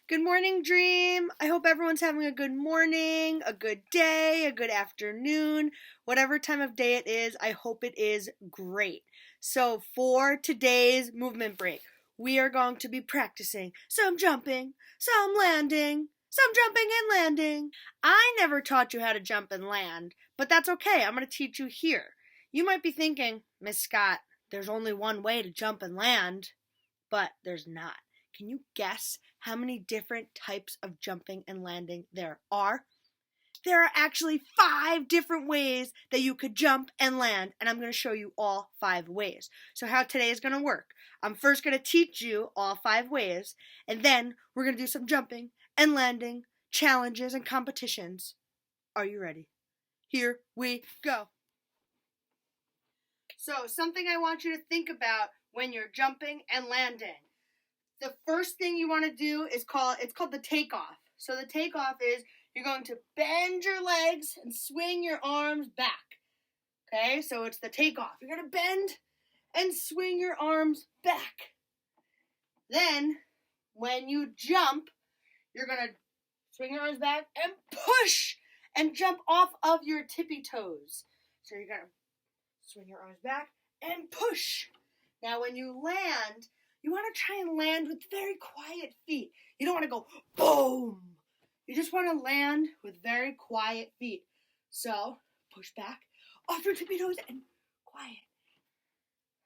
Good morning, Dream. I hope everyone's having a good morning, a good day, a good afternoon, whatever time of day it is. I hope it is great. So for today's movement break, we are going to be practicing some jumping, some landing, some jumping and landing. I never taught you how to jump and land, but that's okay. I'm going to teach you here. You might be thinking, Miss Scott, there's only one way to jump and land, but there's not. Can you guess how many different types of jumping and landing there are? There are actually 5 different ways that you could jump and land, and I'm going to show you all 5 ways. So how today is going to work. I'm first going to teach you all 5 ways, and then we're going to do some jumping and landing, challenges, and competitions. Are you ready? Here we go. So something I want you to think about when you're jumping and landing. The first thing you want to do is called the takeoff. So the takeoff is you're going to bend your legs and swing your arms back. Okay, so it's the takeoff. You're going to bend and swing your arms back. Then, when you jump, you're going to swing your arms back and push and jump off of your tippy toes. So you're going to swing your arms back and push. Now, when you land, you want to try and land with very quiet feet. You don't want to go boom. You just want to land with very quiet feet. So, push back off your tippy toes and quiet.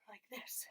Like this.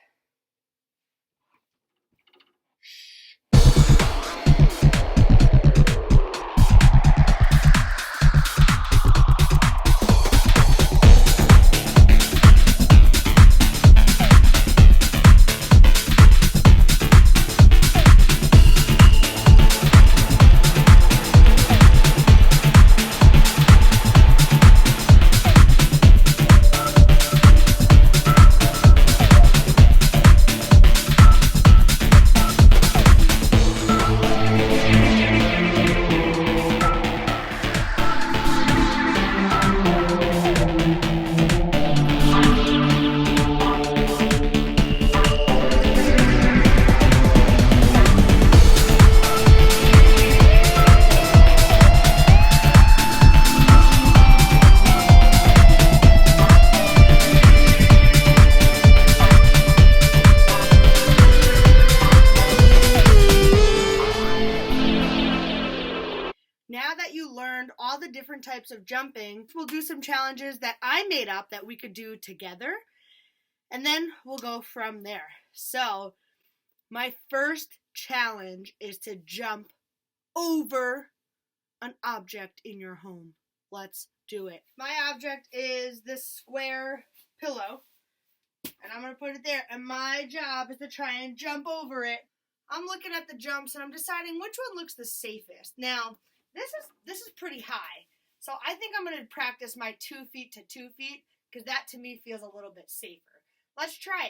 Now that you learned all the different types of jumping, we'll do some challenges that I made up that we could do together, and then we'll go from there. So, my first challenge is to jump over an object in your home. Let's do it. My object is this square pillow, and I'm going to put it there, and my job is to try and jump over it. I'm looking at the jumps, and I'm deciding which one looks the safest. Now, this is pretty high, so I think I'm going to practice my 2 feet to 2 feet, because that to me feels a little bit safer. Let's try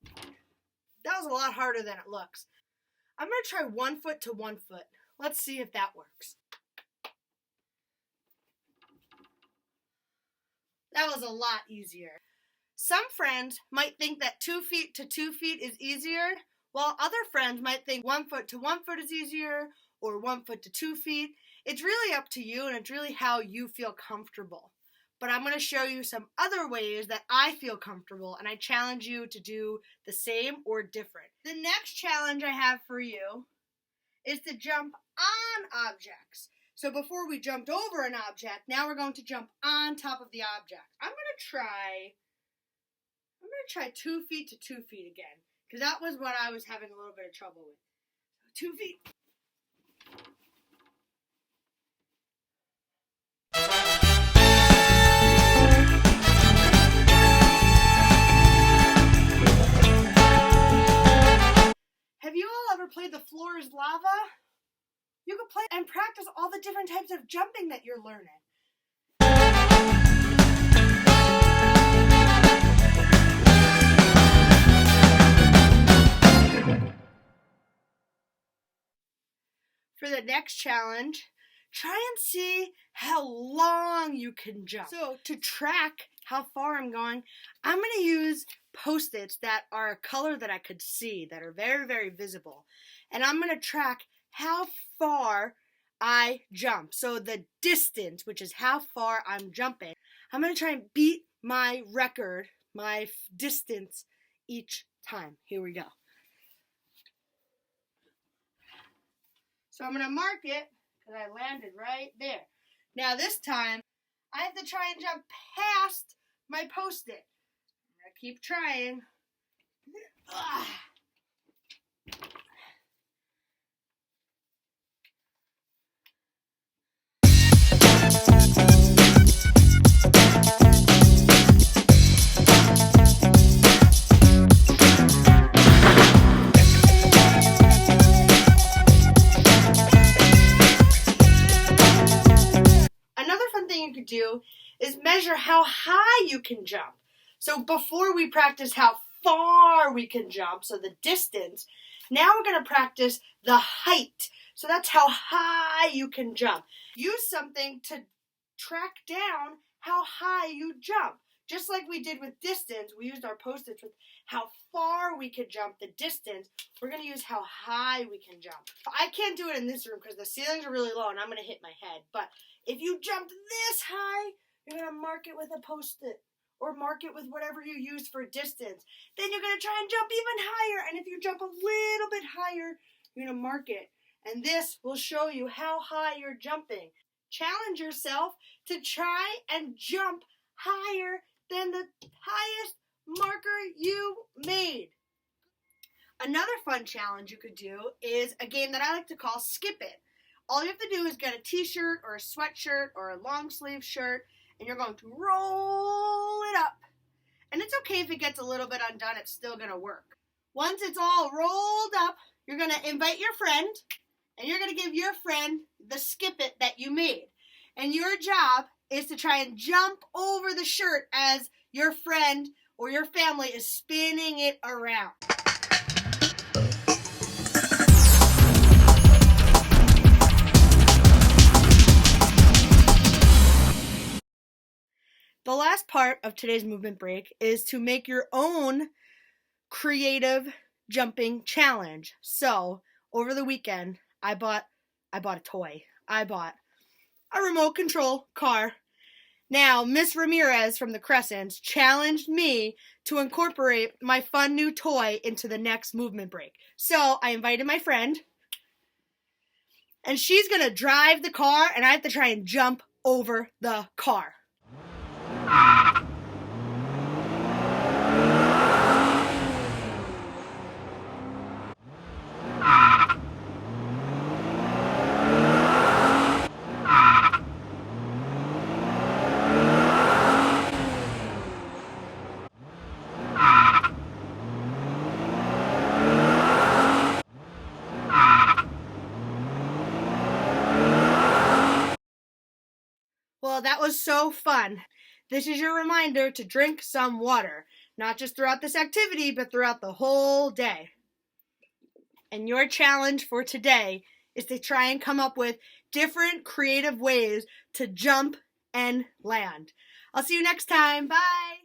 it. That was a lot harder than it looks. I'm going to try 1 foot to 1 foot. Let's see if that works. That was a lot easier. Some friends might think that 2 feet to 2 feet is easier, while other friends might think 1 foot to 1 foot is easier, or 1 foot to 2 feet. It's really up to you, and it's really how you feel comfortable. But I'm going to show you some other ways that I feel comfortable, and I challenge you to do the same or different. The next challenge I have for you is to jump on objects. So before we jumped over an object, now we're going to jump on top of the object. I'm going to try 2 feet to 2 feet again, because that was what I was having a little bit of trouble with. So 2 feet. Have you all ever played The Floor is Lava? You can play and practice all the different types of jumping that you're learning. For the next challenge, try and see how long you can jump. So to track how far I'm going, I'm going to use Post-its that are a color that I could see, that are very, very visible. And I'm going to track how far I jump. So the distance, which is how far I'm jumping, I'm going to try and beat my record, my distance each time. Here we go. So I'm going to mark it because I landed right there. Now this time, I have to try and jump past my post-it. I'm going to keep trying. Ugh. You could do is measure how high you can jump. So before we practice how far we can jump, so the distance, now we're going to practice the height. So that's how high you can jump. Use something to track down how high you jump. Just like we did with distance, we used our post-its with how far we could jump, the distance. We're going to use how high we can jump. I can't do it in this room because the ceilings are really low and I'm going to hit my head. But if you jump this high, you're going to mark it with a post-it or mark it with whatever you use for distance. Then you're going to try and jump even higher. And if you jump a little bit higher, you're going to mark it. And this will show you how high you're jumping. Challenge yourself to try and jump higher than the highest marker you made. Another fun challenge you could do is a game that I like to call Skip It. All you have to do is get a t-shirt or a sweatshirt or a long sleeve shirt, and you're going to roll it up. And it's okay if it gets a little bit undone, it's still going to work. Once it's all rolled up, you're going to invite your friend, and you're going to give your friend the Skip It that you made. And your job is to try and jump over the shirt as your friend or your family is spinning it around. The last part of today's movement break is to make your own creative jumping challenge. So, over the weekend, I bought a toy. I bought a remote control car. Now, Miss Ramirez from the Crescents challenged me to incorporate my fun new toy into the next movement break. So, I invited my friend, and she's going to drive the car, and I have to try and jump over the car. Well, that was so fun. This is your reminder to drink some water, not just throughout this activity, but throughout the whole day. And your challenge for today is to try and come up with different creative ways to jump and land. I'll see you next time. Bye!